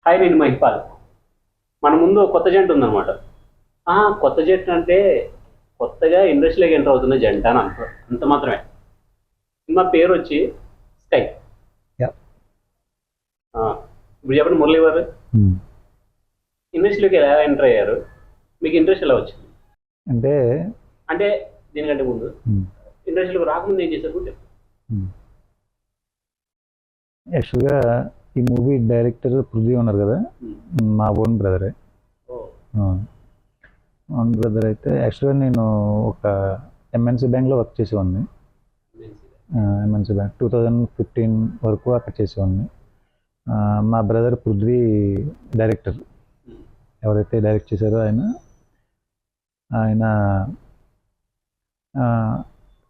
Hi నేను మహిపాల్. మన ముందు ఒక కొత్త జంట ఉందన్నమాట. కొత్త జంట అంటే కొత్తగా ఇండస్ట్రీలోకి ఎంటర్ అవుతున్న జంట అని అంత మాత్రమే. సినిమా పేరు వచ్చి స్కై. Yeah. ఆ, ఇప్పుడు చెప్పండి మురళి గారు, Hmm. ఇండస్ట్రీలోకి ఎలా ఎంటర్ అయ్యారు? మీకు ఇంట్రెస్ట్ ఎలా వచ్చింది? అంటే అంటే దీనికంటే ముందు hmm, ఇండస్ట్రీలోకి రాకముందు ఏం చేశారు కూడా చెప్పండి. hmm. యాక్చువల్గా ఈ మూవీ డైరెక్టర్ పృథ్వీ ఉన్నారు కదా, మా ఓన్ బ్రదరే. ఓ, ఓన్ బ్రదర్ అయితే యాక్చువల్గా నేను ఒక ఎంఎన్సీ బ్యాంక్లో వర్క్ చేసేవాడిని. ఎంఎన్సీ బ్యాంక్ 2015 వరకు అక్కడ చేసేవాడిని. మా బ్రదర్ పృథ్వీ డైరెక్టర్, ఎవరైతే డైరెక్ట్ చేశారో ఆయన ఆయన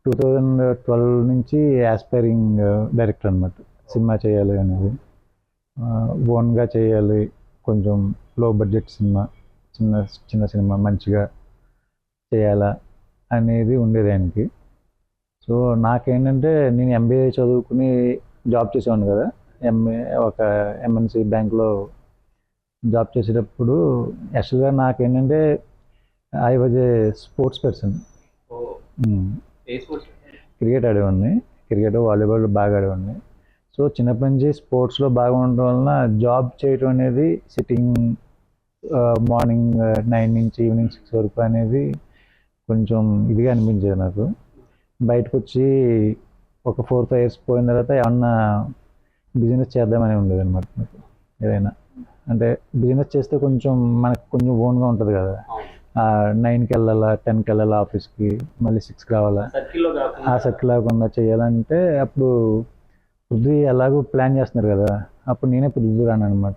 2012 నుంచి యాస్పైరింగ్ డైరెక్టర్ అనమాట. సినిమా చేయాలి అనేది, ఓన్గా చేయాలి, కొంచెం లో బడ్జెట్ సినిమా, చిన్న చిన్న సినిమా మంచిగా చేయాలా అనేది ఉండేది ఆయనకి. సో నాకేంటంటే నేను ఎంబీఏ చదువుకుని జాబ్ చేసేవాడిని కదా, ఒక ఎంఎన్సీ బ్యాంక్లో జాబ్ చేసేటప్పుడు యాక్చువల్గా నాకేంటంటే I was a sports person. Oh, a sports? Cricket ఆడేవాడిని, క్రికెట్ వాలీబాల్ బాగా ఆడేవాడిని. సో చిన్నప్పటి నుంచి స్పోర్ట్స్లో బాగా ఉండడం వలన జాబ్ చేయడం అనేది సిట్టింగ్ మార్నింగ్ 9 నుంచి ఈవినింగ్ 6 వరకు అనేది కొంచెం ఇదిగా అనిపించేది నాకు. బయటకు వచ్చి ఒక 4-5 ఇయర్స్ పోయిన తర్వాత ఏమన్నా బిజినెస్ చేద్దామని ఉండేది అనమాట నాకు. ఏదైనా అంటే బిజినెస్ చేస్తే కొంచెం మనకు కొంచెం ఓన్గా ఉంటుంది కదా. 9కి వెళ్ళాలా, 10కి వెళ్ళాలా ఆఫీస్కి, మళ్ళీ 6కి రావాలా, సర్కిల్లో ఆ కాకుండా సర్కిల్ లేకుండా చేయాలంటే అప్పుడు పృథ్వీ ఎలాగో ప్లాన్ చేస్తున్నారు కదా, అప్పుడు నేనే పృథ్వీ రాను అనమాట.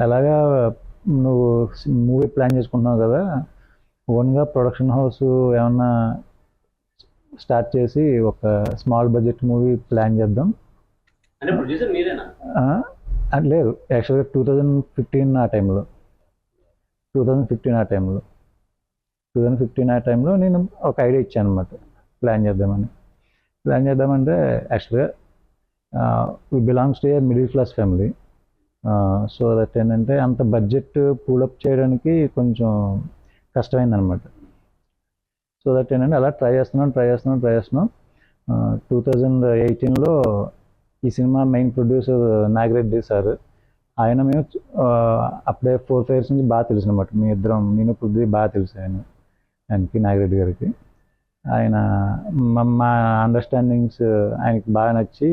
ఎలాగా నువ్వు మూవీ ప్లాన్ చేసుకుంటున్నావు కదా, ఓన్గా ప్రొడక్షన్ హౌస్ ఏమన్నా స్టార్ట్ చేసి ఒక స్మాల్ బడ్జెట్ మూవీ ప్లాన్ చేద్దాం. అంటే ప్రొడ్యూసర్ మీరేనా? లేదు, యాక్చువల్గా 2015 ఆ టైంలో 2015 ఆ టైంలో నేను ఒక ఐడియా ఇచ్చాను అనమాట, ప్లాన్ చేద్దామంటే యాక్చువల్గా we belongs to a middle class family. So that ఏంటంటే అంత బడ్జెట్ పూలప్ చేయడానికి కొంచెం కష్టమైందనమాట. సో దట్ ఏంటంటే అలా ట్రై చేస్తున్నాం. 2018లో ఈ cinema main producer Nagireddy sir, ఆయన మేము అప్పుడే 4-5 ఇయర్స్ నుంచి బాగా తెలుసు అనమాట. మీ ఇద్దరం, నేను పృథ్వీ బాగా తెలుసు ఆయనకి, నాగిరెడ్డి గారికి. ఆయన మా అండర్స్టాండింగ్స్ ఆయనకి బాగా నచ్చి,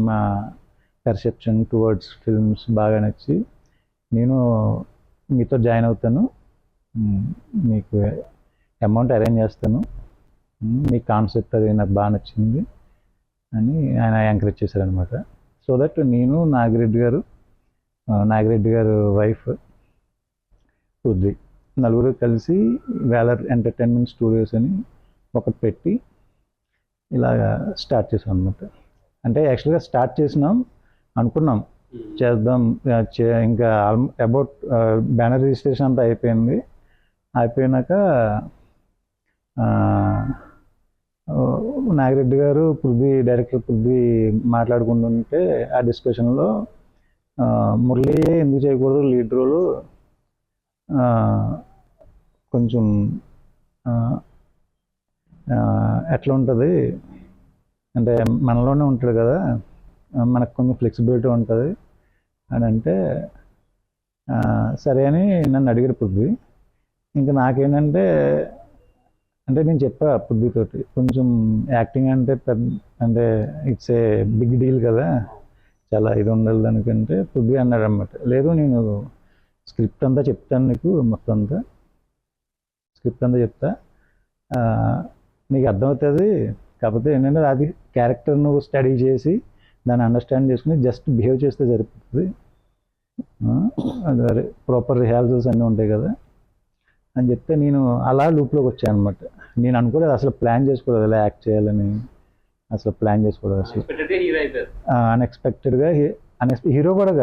మా పర్సెప్షన్ టువర్డ్స్ ఫిల్మ్స్ బాగా నచ్చి, నేను మీతో జాయిన్ అవుతాను, మీకు అమౌంట్ అరేంజ్ చేస్తాను, మీ కాన్సెప్ట్ అది నాకు బాగా నచ్చింది అని ఆయన ఎంకరేజ్ చేశారనమాట. సో దట్ నేను, నాగిరెడ్డి గారు వైఫ్ పృథ్వీ, నలుగురు కలిసి వేలర్ ఎంటర్టైన్మెంట్ స్టూడియోస్ అని ఒకటి పెట్టి ఇలాగా స్టార్ట్ చేసాం అనమాట. అంటే యాక్చువల్గా స్టార్ట్ చేసినాం, అనుకున్నాం చేద్దాం, ఇంకా అబౌట్ బ్యానర్ రిజిస్ట్రేషన్ అంతా అయిపోయినాక నాగిరెడ్డి గారు డైరెక్టర్ పృథ్వీ మాట్లాడుకుంటుంటే ఆ డిస్కషన్లో మురళి ఎందుకు చేయకూడదు లీడ్ రోలు, కొంచెం ఎట్లా ఉంటుంది అంటే మనలోనే ఉంటాడు కదా, మనకు కొంచెం ఫ్లెక్సిబిలిటీ ఉంటుంది అని అంటే సరే అని నన్ను అడిగారు పృథ్వీ. ఇంకా నాకేంటంటే నేను చెప్పా పృథ్వీతోటి, కొంచెం యాక్టింగ్ అంటే అంటే ఇట్స్ ఏ బిగ్ డీల్ కదా, చాలా ఇది ఉండాలి దానికంటే పృథ్వీ అన్నాడు అన్నమాట. లేదు, నేను స్క్రిప్ట్ అంతా చెప్తాను నీకు, మొత్తం అంతా స్క్రిప్ట్ అంతా చెప్తా, నీకు అర్థమవుతుంది. కాకపోతే ఏంటంటే అది క్యారెక్టర్ నువ్వు స్టడీ చేసి దాన్ని అండర్స్టాండ్ చేసుకుని జస్ట్ బిహేవ్ చేస్తే సరిపోతుంది, అదే ప్రాపర్ రిహార్సల్స్ అన్నీ ఉంటాయి కదా అని చెప్తే నేను అలా లూప్లోకి వచ్చాను అనమాట. నేను అనుకోలేదు, అసలు ప్లాన్ చేసుకోలేదు అలా యాక్ట్ చేయాలని, అసలు ప్లాన్ చేసుకోలేదు అసలు. అన్ఎక్స్పెక్టెడ్గా హీరో కూడా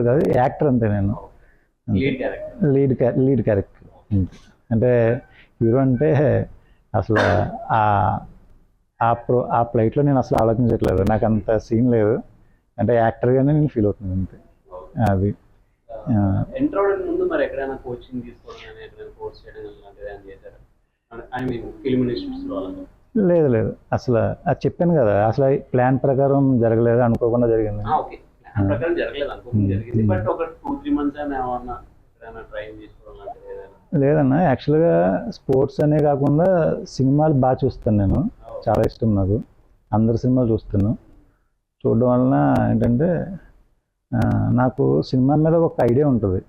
కాదు, యాక్టర్ అంతే. నేను లీడ్ క్యారెక్టర్ అంటే హీరో అంటే అసలు ఆ ఫ్లైట్లో నేను అసలు ఆలోచించట్లేదు, నాకు అంత సీన్ లేదు. అంటే యాక్టర్గానే నేను ఫీల్ అవుతున్నాను అంతే. అవి ఎంటర్ అవడానికి ముందు మరి ఎక్కడైనా కోచింగ్ తీసుకోవడం కానీ ఎక్కడైనా కోర్స్ చేయడం కానీ లాంటిది ఏమైనా చేశారా? ఐ మీన్ ఫిల్మ్ ఇన్స్టిట్యూట్స్లో అలా. లేదు అసలు అది చెప్పాను కదా, అసలు ప్లాన్ ప్రకారం జరగలేదు, అనుకోకుండా జరిగింది. ఓకే, ప్లాన్ ప్రకారం జరగలేదు, అనుకోకుండా జరిగింది. బట్ ఒక 2-3 months అయినా ఏమన్నా ఎక్కడైనా ట్రైన్ చేసుకోవడం లాంటిది ఏదైనా? లేదన్నా, యాక్చువల్గా స్పోర్ట్స్ అనే కాకుండా సినిమాలు బాగా చూస్తాను నేను, చాలా ఇష్టం నాకు. అందరు సినిమాలు చూస్తాను. చూడడం వలన ఏంటంటే నాకు సినిమా మీద ఒక ఐడియా ఉంటుంది.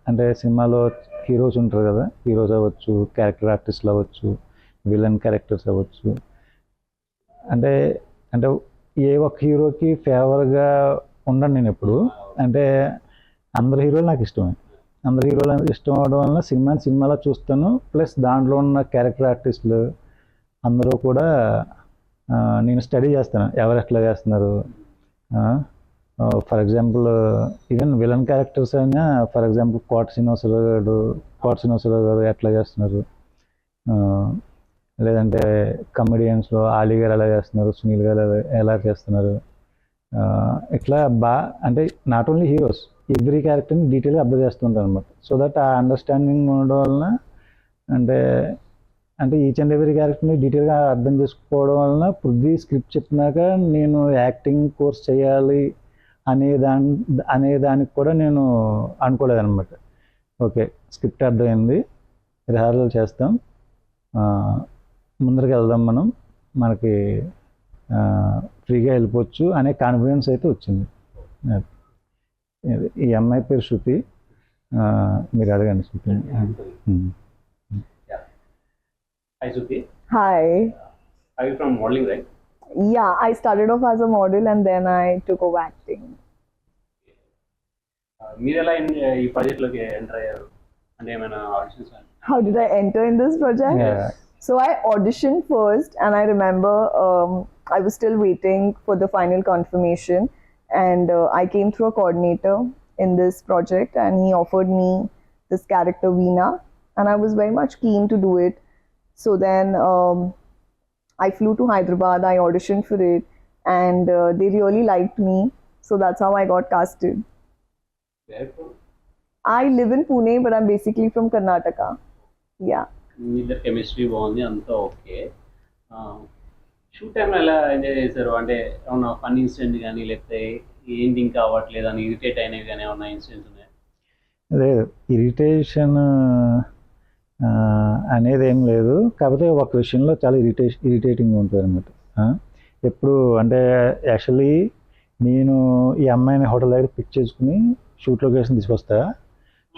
అంటే సినిమాలో హీరోస్ ఉంటారు కదా, హీరోస్ అవ్వచ్చు, క్యారెక్టర్ ఆర్టిస్టులు అవ్వచ్చు, విలన్ క్యారెక్టర్స్ అవ్వచ్చు. అంటే అంటే ఏ ఒక్క హీరోకి ఫేవర్గా ఉండను నేను ఎప్పుడు. అంటే అందరు హీరోలు నాకు ఇష్టమే. అందరు హీరోలు అనేది ఇష్టం అవడం వలన సినిమాలో చూస్తాను. ప్లస్ దాంట్లో ఉన్న క్యారెక్టర్ ఆర్టిస్టులు అందరూ కూడా నేను స్టడీ చేస్తాను, ఎవరు ఎట్లా చేస్తున్నారు. For example even villain characters అయినా, ఫర్ ఎగ్జాంపుల్ కోట శ్రీనివాసరావు గారు ఎట్లా చేస్తున్నారు, లేదంటే కమెడియన్స్లో ఆలీ గారు ఎలా చేస్తున్నారు, సునీల్ గారు ఎలా చేస్తున్నారు. ఇట్లా అంటే నాట్ ఓన్లీ హీరోస్, ఎవ్రీ క్యారెక్టర్ని డీటెయిల్గా అబ్జర్వ్ చేస్తుంటాను అనమాట. సో దట్ ఆ అండర్స్టాండింగ్ ఉండడం వలన అంటే ఈచ్ అండ్ ఎవ్రీ క్యారెక్టర్ని డీటెయిల్గా అర్థం చేసుకోవడం వలన పృథ్వీ స్క్రిప్ట్ చెప్పినాక నేను యాక్టింగ్ కోర్స్ చేయాలి అనే దానికి కూడా నేను అనుకోలేదన్నమాట. ఓకే, స్క్రిప్ట్ అర్థమైంది, రిహార్సల్ చేస్తాం, ముందరికి వెళ్దాం, మనకి ఫ్రీగా వెళ్ళిపోవచ్చు అనే కాన్ఫిడెన్స్ అయితే వచ్చింది. ఈ అమ్మాయి పేరు శృతి, మీరు అడగండి శృతి. Hi Shruti. Hi. Are you from modeling, right? Yeah, I started off as a model and then I took over acting. మీరు ఎలా ఈ ప్రాజెక్ట్లోకి ఎంటర్ అయ్యారు? అంటే ఏమైనా auditions? How did I enter in this project? Yeah. So I auditioned first and I remember I was still waiting for the final confirmation and I came through a coordinator in this project and he offered me this character Veena and I was very much keen to do it. So then I flew to Hyderabad, I auditioned for it and they really liked me. So that's how I got casted. Where from? I live in Pune but I'm basically from Karnataka. Yeah. మీ ఇద్దరు chemistry బాగుంది, అంతా okay. Shoot టైంలో ఎలా enjoy చేశారు? అంటే ఏమన్నా fun incident కానీ, లేకపోతే ఏంటి ఇంకా అవ్వట్లేదు అని ఇరిటేట్ అయినవి కానీ ఏమన్నా ఇన్సిడెంట్స్ ఉన్నాయా? లేదు, ఇరిటేషన్ అనేది ఏం లేదు. కాకపోతే ఒక విషయంలో చాలా ఇరిటేటింగ్ ఉంటుంది అనమాట. ఎప్పుడు అంటే యాక్చువల్లీ నేను ఈ అమ్మాయిని హోటల్ దగ్గర పిక్ చేసుకుని షూట్ లొకేషన్ తీసుకొస్తా.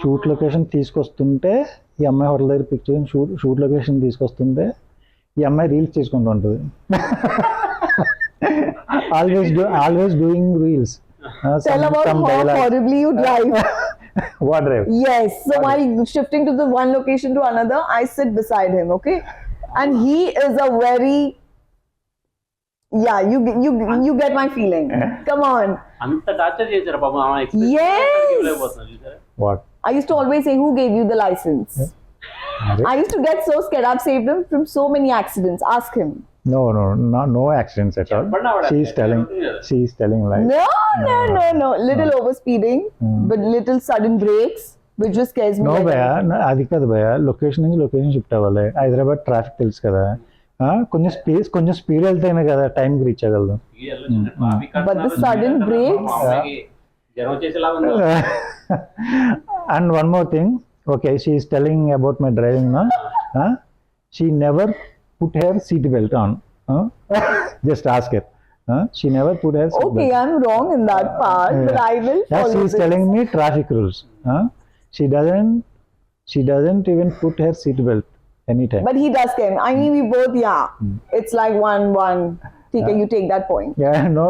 షూట్ లొకేషన్ తీసుకొస్తుంటే ఈ అమ్మాయి హోటల్ దగ్గర పిక్ చేసుకుని షూట్ లొకేషన్ తీసుకొస్తుంటే ఈ అమ్మాయి రీల్స్ చేసుకుంటూ ఉంటుంది. Always doing reels. Tell about how horribly you drive. What drive? Yes. So while shifting to the one location to another, I sit beside him, okay? And he is a very, yeah, you get my feeling. Come on. అంత torture చేశారు పాపం. Yes. What? I used to always say, who gave you the license? I used to get so scared. I've saved him from so many accidents. Ask him. No accidents at all. She is telling lies. No. Little overspeeding, but little sudden breaks, which just scares me. No భయ, అది కాదు భయ, location నుంచి location shift అవ్వాలి. Hyderabad traffic తెలుసు కదా, కొంచెం speed వెళ్తేనే కదా టైంకి reach అవ్వగలదు. But the sudden breaks. And one more thing, okay, she is telling about my driving now. She never put her seat belt on. Just ask her. She never put her seat belt. Okay, I'm wrong in that part, but I will follow she is this. telling me traffic rules. She doesn't even put her seat belt anytime. But he does care. I mean, we both, yeah. It's like one. Okay, you take that point. Yeah, no.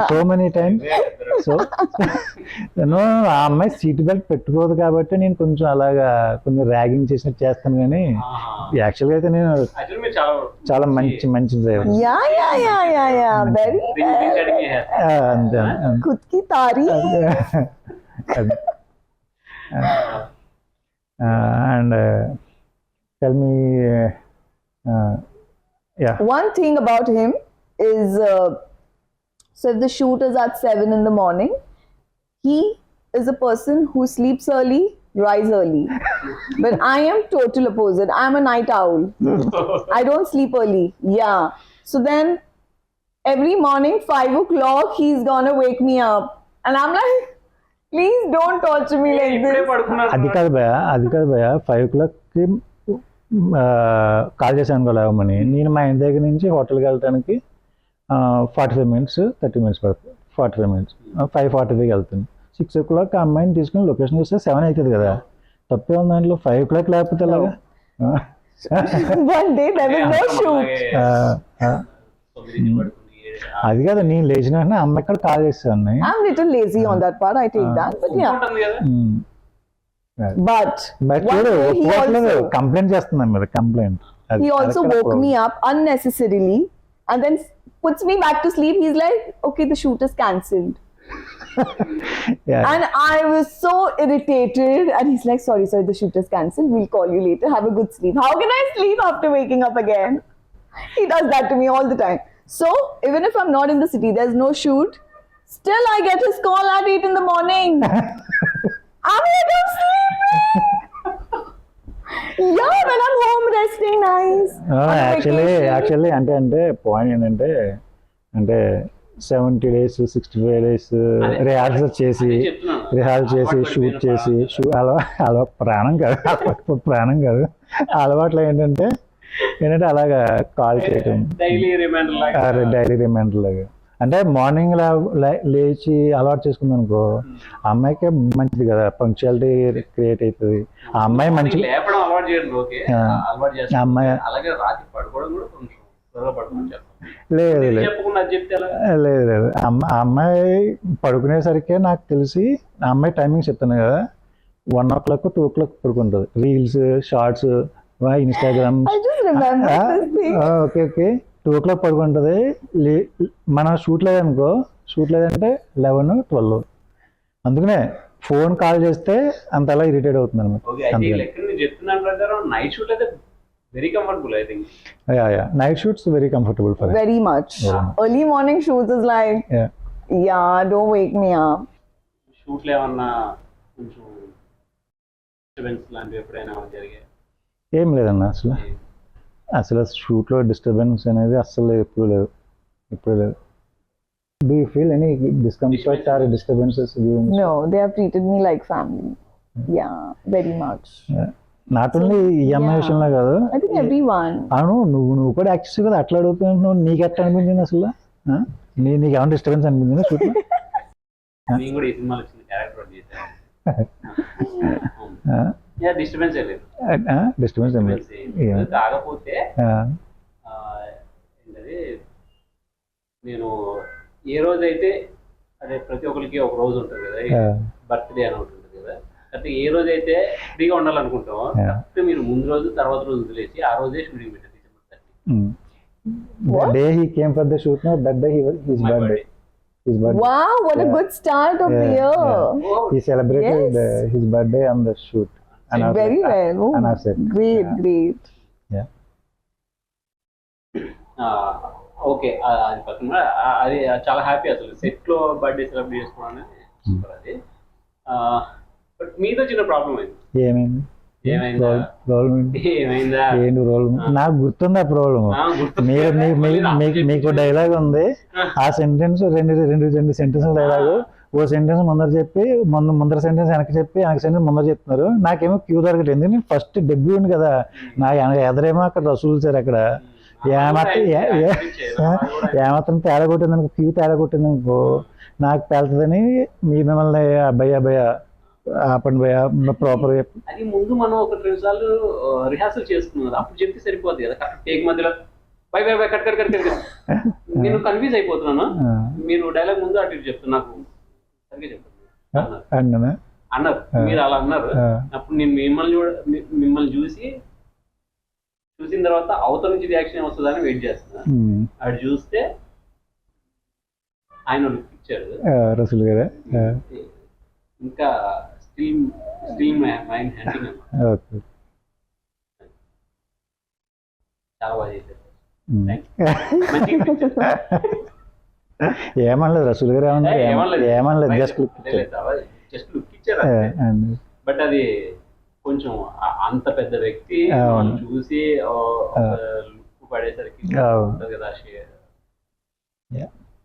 So many times. So, no, ఆ అమ్మాయి seat belt పెట్టుకోదు కాబట్టి నేను కొంచెం అలాగా కొంచెం ragging చేసినట్టు చేస్తాను కానీ యాక్చువల్గా అయితే నేను చాలా మంచి డ్రైవర్. Yeah. Very. అంతే. खुद की तारीफ. And tell me, yeah. One thing about him is, so if the shoot is at 7 in the morning, he is a person who sleeps early, rise early. But I am total opposite. I'm a night owl. I don't sleep early. Yeah. So then every morning, 5 o'clock, he's gonna wake me up. And I'm like, please don't torture me like ఇప్పుడే this. పడుకున్నాను అది కాదు భయ 5 o'clockకి call చేశాను అనుకో లేవమని, నేను మా ఇంటి దగ్గర నుంచి హోటల్కి వెళ్ళడానికి 45 minutes 30 minutes పడుతుంది. 45 minutes 5:45కి వెళ్తుంది. 6 o'clock ఆ అమ్మాయిని తీసుకుని లొకేషన్ వస్తే 7 అవుతుంది కదా, తప్పే ఉంది దాంట్లో. 5 o'clock లేకపోతే ఎలాగా? One day there was no shoot. అది కాదు, నేను లేచిన వెంటనే అమ్మాయి ఇక్కడ కాల్ చేస్తాను. I'm little lazy on that part. I take that. But yeah. ఉంటుంది కదా. But బట్ one చూడు, day he ఒప్పుకోవట్లేదు, also కంప్లైంట్ చేస్తున్నాం మీరు, complaint. he also woke me up unnecessarily and then puts me back to sleep. He's like, okay, the shoot is cancelled. And I was so irritated. And he's like, sorry, the shoot is cancelled. We'll call you later. Have a good sleep. How can I sleep after waking up again? He does that to me all the time. So even if I'm not in the city, there's no shoot, still I get his call at 8 in the morning. I'm sleeping. Yeah, when I'm home resting nice. On vacation. Actually అంటే point ఏంటంటే, అంటే 70 days 65 days rehearsal చేసి అదే చెప్తున్నాను. Shoot చేసి అలవా ప్రాణం కాదు, ప్రాణం కాదు. అలవాట్లు ఏంటంటే అలాగా కాల్ చేయటం, డైలీ రిమైండర్ లాగా. డైలీ రిమైండర్ లాగా. అంటే మార్నింగ్ లేచి అలవాటు చేసుకుంది అనుకో, ఆ అమ్మాయికే మంచిది కదా, పంక్చువాలిటీ క్రియేట్ అవుతుంది. ఆ అమ్మాయి మంచి లేపడం అలవాటు చేయండి. ఓకే, అలవాటు చేస్తాను. అమ్మాయి అలాగే రాత్రి పడుకోవడం కూడా కొంచెం త్వరగా పడుకోమని చెప్తాను. లేదు చెప్పకుండా అది చెప్తే ఎలా? లేదు ఆ అమ్మాయి పడుకునేసరికి నాకు తెలిసి, ఆ అమ్మాయి టైమింగ్ చెప్తాను కదా, 1 o'clock 2 o'clock పడుకుంటుంది. Reels, shorts, Instagram. I just remember this thing. Okay 2 o'clock పడుకుంటుంది. మన షూట్ లేదనుకో, షూట్ లేదంటే 11 12. అందుకనే ఫోన్ కాల్ చేస్తే అంతలా ఇరిటేట్ అవుతుంది అనమాట. ఓకే, అయితే ఈ లెక్క నేను చెప్తున్నాను ప్రకారం నైట్ షూట్ అయితే very comfortable. I think night shoots very comfortable for Very much. Early morning shoots is like, yeah, don't wake me up. షూట్లు ఏమన్నా కొంచెం డిస్టర్బెన్స్ లాంటివి ఎప్పుడైనా జరిగాయి? ఏం లేదన్న, అసలు షూట్లో డిస్టర్బెన్స్ అనేది అస్సలు లేదు, ఎప్పుడు లేదు. Do you feel any discomfort or disturbances? No, they have treated me like family. Yeah, very much. Not only ఈ అమ్మాయి విషయంలో కాదు, I think everyone. అవును. నువ్వు కూడా యాక్సెస్ కదా, అట్లా అడుగుతున్నావు. నీకు ఎట్లా అనిపించింది అసలు? నీకు ఏమైనా డిస్టర్బెన్స్ అనిపించిందా షూట్లో? నేను కూడా ఈ సినిమాలో వచ్చిన క్యారెక్టర్ చేశాను. డిస్టర్బెన్స్ లేదు. డిస్టర్బెన్స్ ఏం లేదు. కాకపోతే ఏంటది, నేను ఏ రోజైతే, అదే ప్రతి ఒక్కరికి ఒక రోజు ఉంటుంది కదా, బర్త్డే అని ఉంటుంది కదా, అయితే ఏ రోజైతే ఫ్రీగా ఉండాలనుకుంటామో కరెక్ట్ మీరు ముందు రోజు తర్వాత రోజు వదిలేసి ఆ రోజే షూటింగ్ పెట్టారు. December 30. The day he came for the shoot, no, that day his birthday. His birthday. Wow, what a good start of the year. He celebrated his birthday on the shoot. Very well. Oh, and I've said, great. Yeah. Okay, అది పక్కన అది చాలా happy అసలు set లో birthday celebrate చేసుకోవడం super. అది but మీతో చిన్న ప్రాబ్లం అయింది. ఏమైందా? ఏంటి రోల్? నాకు గుర్తుంది ఆ ప్రాబ్లమ్. మీకు డైలాగ్ ఉంది, ఆ సెంటెన్స్ రెండు సెంటెన్స్ డైలాగు. ఓ సెంటెన్స్ ముందర చెప్పి ముందర సెంటెన్స్ వెనక్కి చెప్పి వెనక సెంటెన్స్ ముందర చెప్తున్నారు. నాకేమో క్యూ దొరకట్లేదు. ఎందుకంటే ఫస్ట్ డెబ్యూ ఉంది కదా, నా ఎదరేమో అక్కడ రసూలు సార్ అక్కడ ఏమాత్రం తేడా కొట్టింది అనుకో, క్యూ తేడా కొట్టింది అనుకో నాకు పేలుతుందని మిమ్మల్ని అబ్బాయి ఆపండి భయ ప్రాపర్. అది ముందు మనం ఒక 2 సార్లు రిహార్సల్ చేసుకున్నాం, అప్పుడు చెప్తే సరిపోద్ది కదా. కరెక్ట్ టేక్ మధ్యలో బై కట్ నేను కన్ఫ్యూజ్ అయిపోతున్నాను. మీరు డైలాగ్ ముందు అటు ఇటు చెప్తున్నా, నాకు సరిగ్గా చెప్తాను అన్నారు. మీరు అలా అన్నారు. అప్పుడు నేను మిమ్మల్ని చూసిన తర్వాత అవతల నుంచి రియాక్షన్ వస్తుందని వెయిట్ చేస్తున్నా. అటు చూస్తే ఆయన ఇచ్చాడు రసూల్ గారు. ఇంకా స్టిల్ మైండ్ హ్యాండింగ్ చాలా బాగా చేశారు. మంచిగా ఏమనలేదు రసూల్ గారు ఏమనలేదు జస్ట్ జస్ట్ లుక్ ఇచ్చారు బట్ అది కొంచెం అంత పెద్ద వ్యక్తి మనం చూసి లుక్ పడేసరికి ఉంటది కదా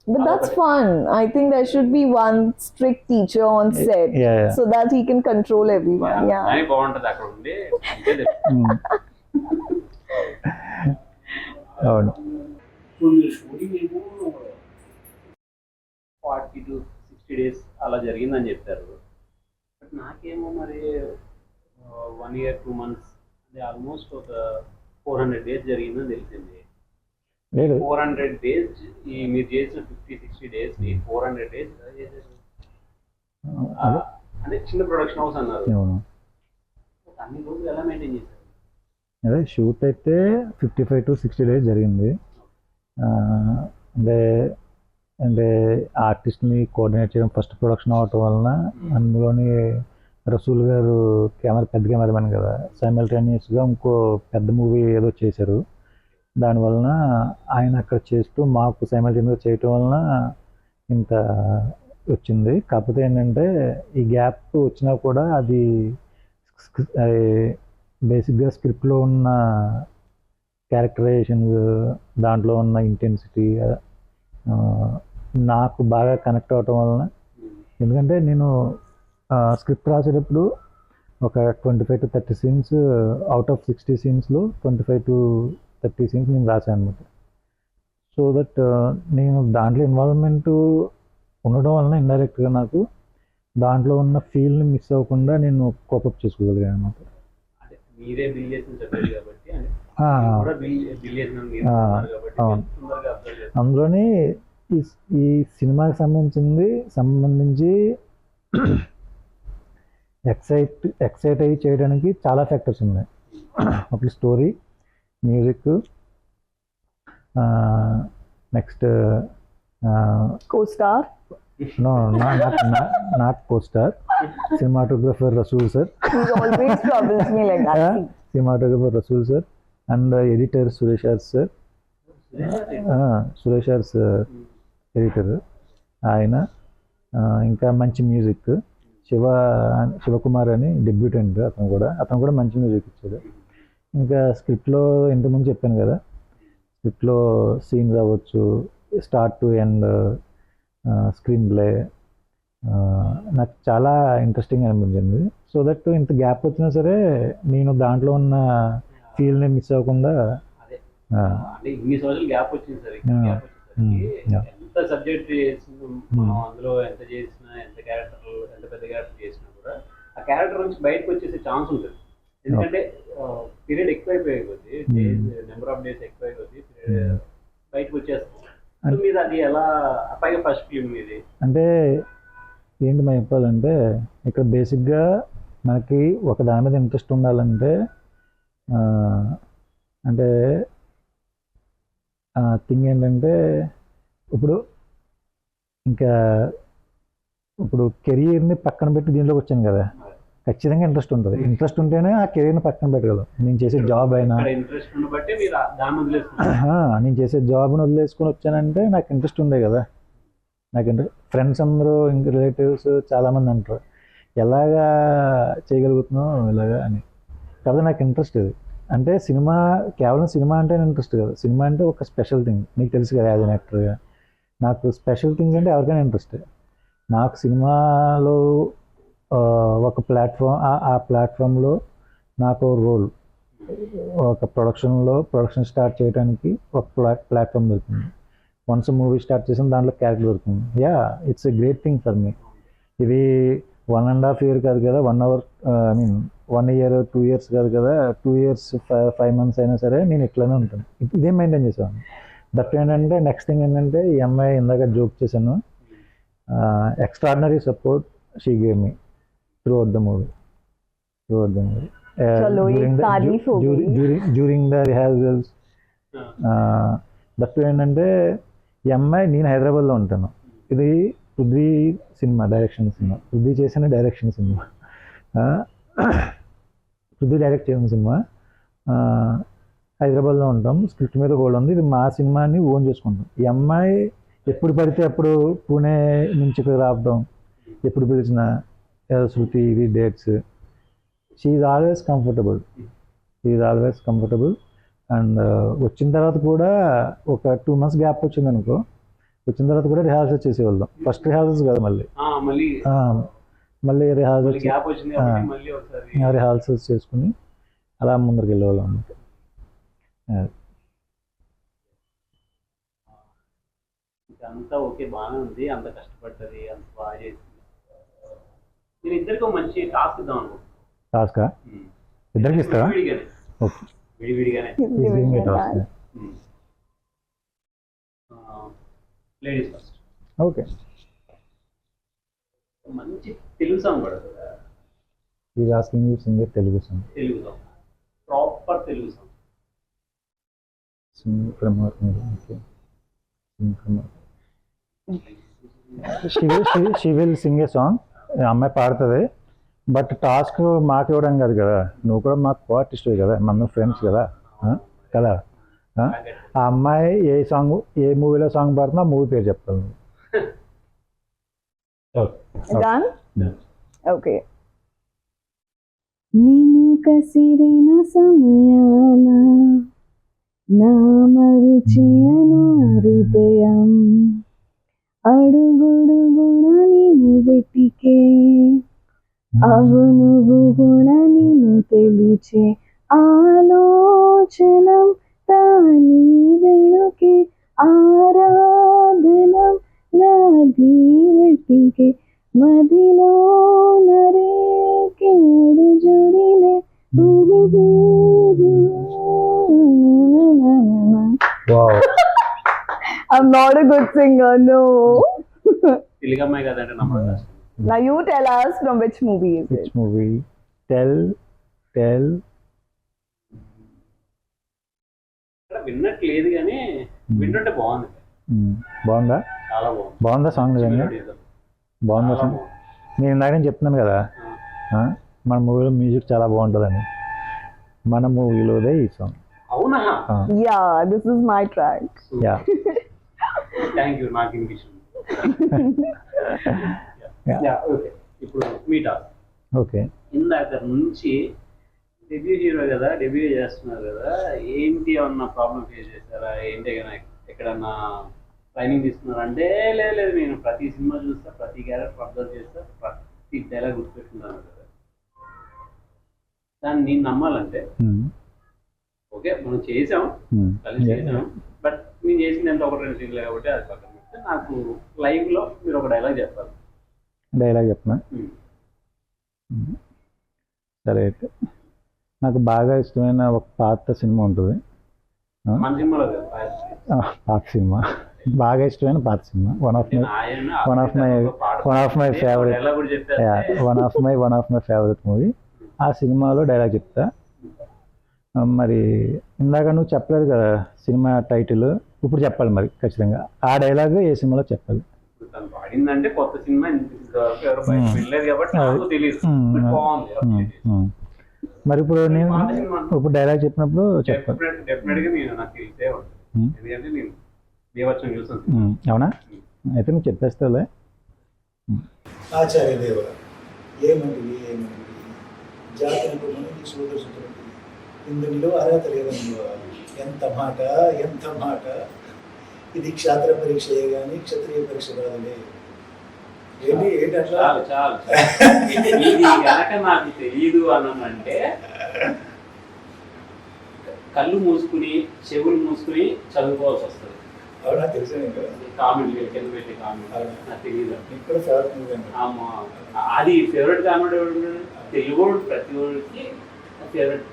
But that's fun. I think there should be one strict teacher on set so that he can control everyone. Yeah. అని బాగుంటది అక్కడ ఉండి అవును షూటింగ్ ఏమో 40 to 60 days అలా జరిగిందని చెప్పారు బట్ నాకేమో మరి 1 year 2 months అంటే ఆల్మోస్ట్ ఒక 400 days జరిగిందని తెలిసింది లేదు 400 days ఈ మీరు చేసిన 50-60 days ని 400 days ఎలా చేశారు అంటే చిన్న ప్రొడక్షన్ హౌస్ అన్నారు అన్ని రోజులు ఎలా మెయింటైన్ చేశారు అదే షూట్ అయితే 55 to 60 days జరిగింది అంటే అంటే ఆర్టిస్ట్ని కోఆర్డినేట్ చేయడం ఫస్ట్ ప్రొడక్షన్ అవటం వలన అందులోని రసూల్ గారు పెద్ద కెమెరామెన్ కదా సైమల్టేనియస్గా ఇంకో పెద్ద మూవీ ఏదో చేశారు దానివలన ఆయన అక్కడ చేస్తూ మాకు సైమల్టేనియస్గా చేయటం వలన ఇంత వచ్చింది కాకపోతే ఏంటంటే ఈ గ్యాప్ వచ్చినా కూడా అది బేసిక్గా స్క్రిప్ట్లో ఉన్న క్యారెక్టరైజేషన్ దాంట్లో ఉన్న ఇంటెన్సిటీ నాకు బాగా కనెక్ట్ అవటం వలన ఎందుకంటే నేను స్క్రిప్ట్ రాసేటప్పుడు ఒక 25 to 30 scenes out of 60 సీన్స్లో 25 to 30 scenes నేను రాశాను అనమాట సో దట్ నేను దాంట్లో ఇన్వాల్వ్మెంట్ ఉండడం వలన ఇండైరెక్ట్గా నాకు దాంట్లో ఉన్న ఫీల్ని మిస్ అవ్వకుండా నేను కోపప్ చేసుకోగలిగాను అనమాట మీరే బిల్ చేసిన చెప్పారు కాబట్టి అవును అందులోని ఈ సినిమాకి సంబంధించి ఎక్సైట్ అయ్యి చేయడానికి చాలా ఫ్యాక్టర్స్ ఉన్నాయి ఒకటి story music next co-star no not co-star cinematographer Rasool sir he always troubles me like that cinematographer Rasool sir and editor Suresh sir Suresh editor ఆయన ఇంకా మంచి మ్యూజిక్ శివకుమార్ అని డెబ్యూటెంట్ అతను కూడా మంచి మ్యూజిక్ ఇచ్చాడు ఇంకా స్క్రిప్ట్లో ఇంతకుముందు చెప్పాను కదా స్క్రిప్ట్లో సీన్స్ అవ్వచ్చు start to end screen play నాకు చాలా ఇంట్రెస్టింగ్ అనిపించింది సో దట్ ఇంత గ్యాప్ వచ్చినా సరే నేను దాంట్లో ఉన్న ఫీల్ని మిస్ అవ్వకుండా అంటే ఇన్ని సంవత్సరాలు గ్యాప్ వచ్చింది సార్ ఎంత సబ్జెక్ట్ మనం అందులో ఎంత చేసినా ఎంత పెద్ద క్యారెక్టర్ చేసినా కూడా ఆ క్యారెక్టర్ నుంచి బయటకు వచ్చేసే ఛాన్స్ ఉంటుంది ఎందుకంటే పీరియడ్ ఎక్కువైపోయే కొద్దీ నెంబర్ ఆఫ్ డేస్ ఎక్కువైపోద్ది బయటకు వచ్చేస్తాం మీద అది ఎలా పైగా ఫస్ట్ ఫిల్మ్ ఇది అంటే ఏంటి మనం చెప్పాలంటే ఇక్కడ బేసిక్గా మనకి ఒక దాని మీద ఇంట్రెస్ట్ ఉండాలంటే అంటే థింగ్ ఏంటంటే ఇప్పుడు కెరీర్ని పక్కన పెట్టి దీంట్లోకి వచ్చాను కదా ఖచ్చితంగా ఇంట్రెస్ట్ ఉంటుంది ఇంట్రెస్ట్ ఉంటేనే ఆ కెరీర్ని పక్కన పెట్టగలం నేను చేసే జాబ్ అయినా నేను చేసే జాబ్ని వదిలేసుకొని వచ్చానంటే నాకు ఇంట్రెస్ట్ ఉండే కదా నాకు ఫ్రెండ్స్ అందరూ ఇంకా రిలేటివ్స్ చాలామంది అంటారు ఎలాగా చేయగలుగుతున్నావు ఇలాగా అని కాబట్టి నాకు ఇంట్రెస్ట్ ఇది అంటే కేవలం సినిమా అంటే ఇంట్రెస్ట్ కదా సినిమా అంటే ఒక స్పెషల్ థింగ్ నీకు తెలుసు కదా యాజ్ అన్ యాక్టర్గా నాకు స్పెషల్ థింగ్స్ అంటే ఎవరికైనా ఇంట్రెస్ట్ నాకు సినిమాలో ఒక ప్లాట్ఫామ్లో నాకు రోల్ ఒక ప్రొడక్షన్ స్టార్ట్ చేయడానికి ఒక ప్లాట్ఫామ్ దొరుకుతుంది వన్స్ మూవీ స్టార్ట్ చేసిన దాంట్లో క్యారెక్టర్ దొరుకుతుంది it's a great thing for me ఇది 1.5 year కాదు కదా 1 hour 1 year 2 years కాదు కదా 2 years 5 months అయినా సరే నేను ఇట్లానే ఉంటాను ఇదే మెయింటైన్ చేసేవాడిని దట్ ఏంటంటే నెక్స్ట్ థింగ్ ఏంటంటే ఈ అమ్మాయి ఇందాక జోక్ చేశాను extraordinary support she gave me throughout the movie during the rehearsals that ఏంటంటే ఈ అమ్మాయి నేను హైదరాబాద్లో ఉంటాను ఇది పృథ్వీ సినిమా పృథ్వీ చేసిన డైరెక్షన్ సినిమా పృథ్వీ డైరెక్ట్ చేసిన సినిమా హైదరాబాద్లో ఉంటాం స్క్రిప్ట్ మీద కూడా ఉంది ఇది మా సినిమాని ఓన్ చేసుకుంటాం ఈ అమ్మాయి ఎప్పుడు పడితే అప్పుడు పూణే నుంచి ఇక్కడ రావడం, ఎప్పుడు పిలిచిన శృతి ఇది dates, she always comfortable. And వచ్చిన తర్వాత కూడా ఒక 2 months గ్యాప్ వచ్చింది అనుకో, వచ్చిన తర్వాత కూడా రిహార్సల్ చేసేవాళ్ళం. ఫస్ట్ రిహార్సల్స్ కదా, మళ్ళీ రిహార్సల్స్ చేసుకుని అలా ముందరికి వెళ్ళేవాళ్ళం అన్నమాట. అంతా ఓకే, బాగానే ఉంది, అంత కష్టపడ్డది, అంత బాగా చేసింది. నేను ఇద్దరికి ఒక మంచి టాస్క్ ఇద్దాం అనుకో. టాస్కా ఇద్దరికి ఇస్తారా? ఓకే, విడివిడిగానే. Ladies first. ఓకే, మంచి తెలుగు సాంగ్ పడుతుంది. Is asking you singer Telugu song. Proper Telugu song. She will sing a song. అమ్మాయి పాడుతుంది, బట్ టాస్క్ మాకు ఇవ్వడం కాదు కదా, నువ్వు కూడా మాకు ఆర్టిస్ట్ కదా, మన ఫ్రెండ్స్ కదా కదా. ఆ అమ్మాయి ఏ మూవీలో సాంగ్ పాడుతున్నా ఆ మూవీ పేరు చెప్తాను. Done? Okay. నిన్ను కసిరిన సమయాన నా మరుచిన హృదయం అడుగుడుగుణ నిన్ను వెతికే, అవునుగుణ నిన్ను తెలిచే ఆలోచనం తాని వెనుకే ఆరాధనం నాది వెతికే మదిలో నరేకేడు జుడిలే. I'm not a good singer, no. తెలుగమ్మాయి కదంటే నమ్మడం. Now you tell us from which movie is it? Which movie? Tell. విన్నట్లేదు కానీ వింటుంటే బాగుంది. బాగుందా? చాలా బాగుందా సాంగ్? నిజంగా బాగుందా సాంగ్? నేను ఇందాక చెప్తున్నాను కదా, మన మూవీలో మ్యూజిక్ చాలా బాగుంటుందని. మన మూవీలోదే ఈ సాంగ్. అవునా? Yeah, this is my track. Yeah. Thank you, నాకు ఇన్విటేషన్. ఓకే, ఇప్పుడు మీటా. ఓకే, ఇందాక నుంచి డెబ్యూ హీరో కదా, డెబ్యూ చేస్తున్నారు కదా, ఏంటి ఏమన్నా ప్రాబ్లం ఫేస్ చేస్తారా ఏంటి? ఎక్కడన్నా ట్రైనింగ్ తీసుకున్నారా అంటే లేదు, నేను ప్రతి సినిమా చూస్తా, ప్రతి క్యారెక్టర్ అబ్జర్వ్ చేస్తా, ప్రతి డైలాగ్ గుర్తుపెట్టుకుంటాను కదా. దాన్ని నేను నమ్మాలంటే ఓకే మనం చేసాం, కలిసి చేసాం, బట్ నేను చేసింది ఎంత 1-2 సీన్లు కాబట్టి అది పక్కన పెడితే నాకు లైవ్లో మీరు ఒక డైలాగ్ చెప్పాలి. డైలాగ్ చెప్పనా? సరే, అయితే నాకు బాగా ఇష్టమైన ఒక పాత సినిమా ఉంటుంది. మన సినిమాలో పాత సినిమా, బాగా ఇష్టమైన పాత cinema, one of my favourite movie. ఆ సినిమాలో డైలాగ్ చెప్తా. మరి ఇందాక నువ్వు చెప్పలేదు కదా సినిమా టైటిల్, ఇప్పుడు చెప్పాలి మరి ఖచ్చితంగా. ఆ డైలాగ్ ఏ సినిమాలో చెప్పాలి? పాడిందంటే కొత్త సినిమా మరి ఇప్పుడు నేను ఇప్పుడు డైలాగ్ చెప్పినప్పుడు చెప్పాలి. అవునా? అయితే నువ్వు చెప్పేస్తావులే. ఆచార్య దేవ ఏమంటివి జాతరకు సోదరుడు ఇందు నిలువ అర్హత లేదనుకో. ఎంత మాట. ఇది క్షాత్ర పరీక్షయే కానీ క్షత్రియ పరీక్ష కాదులే. ఏంటి అట్లా? నాకు తెలియదు అనంటే కళ్ళు మూసుకుని చెవులు మూసుకుని చదువుకోవాల్సి వస్తుంది. అవునా? తెలిసిన కామెంట్ కింద పెట్టి కామెంట్ నాకు తెలియదు. ఇక్కడ ఫేవరెట్ మూవీ అది ఫేవరెట్ కామెంట్ తెలుగు ప్రతి ఒక్కరికి favourite.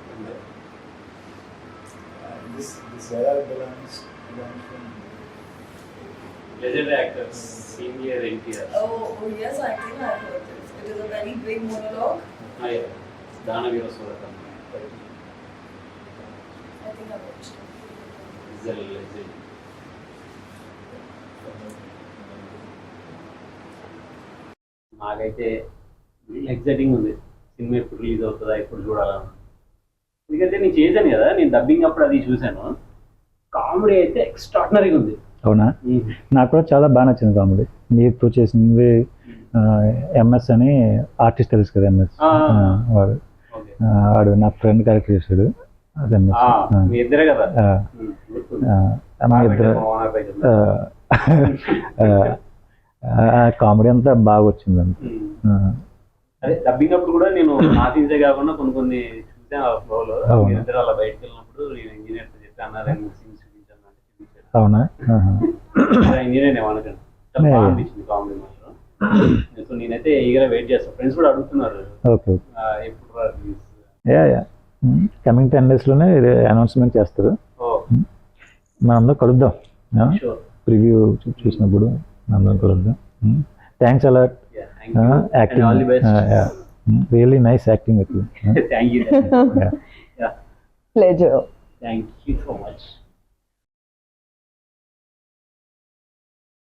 Legend actor, senior NTR. Oh yes, I think I heard this. It is a very big monologue. Yeah, Danavira Suratam. I think I watched it. Is a legend. నాకైతే exciting ఉంది cinema ఎప్పుడు release అవుతుందా, ఎప్పుడు చూడాలని. ఎందుకంటే నేను చేశాను కదా, నేను డబ్బింగ్ అప్పుడు అది చూశాను. కామెడీ అయితే ఎక్స్ట్రాడినరీగా ఉంది. అవునా? నాకు కూడా చాలా బాగా నచ్చింది కామెడీ. మీతో చేసింది ఎంఎస్ అని ఆర్టిస్ట్ తెలుసు కదా, ఎంఎస్ వాడు. ఓకే. వాడు నా ఫ్రెండ్ క్యారెక్టర్ చేశాడు. అది MS. మీ ఇద్దరే కదా. ఆ, గుర్తుంది. మా ఇద్దరు ఓనర్ దగ్గర. కామెడీ అంతా బాగా వచ్చిందండి. అదే డబ్బింగ్ అప్పుడు కూడా నేను నా సీన్సే కాకుండా కొన్ని చూసాను ఆ ఫ్లోలో. అవును. మీరిద్దరు అలా బయటకు వెళ్ళినప్పుడు నేను ఇంజనీర్ తో చెప్పి అన్నారు సీన్స్ చూపించాను అంటే చూపించాను. అవునా? ఆహా. ఇంజనీర్ ఏమనుకోండి, చాలా బాగా అనిపించింది కామెడీ మాత్రం. సో నేనైతే ఈగరా వెయిట్ చేస్తాను. ఫ్రెండ్స్ కూడా అడుగుతున్నారు ఓకే. ఎప్పుడు రిలీజ్. యా కమింగ్ 10 daysలోనే అనౌన్స్మెంట్ చేస్తారు. మనందరం కలుద్దాం. షూర్. ప్రివ్యూ చూసినప్పుడు మనందరం కలుద్దాం. Thanks a lot. Acting all the best. Really nice acting with you. Thank you. Pleasure. Thank you so much.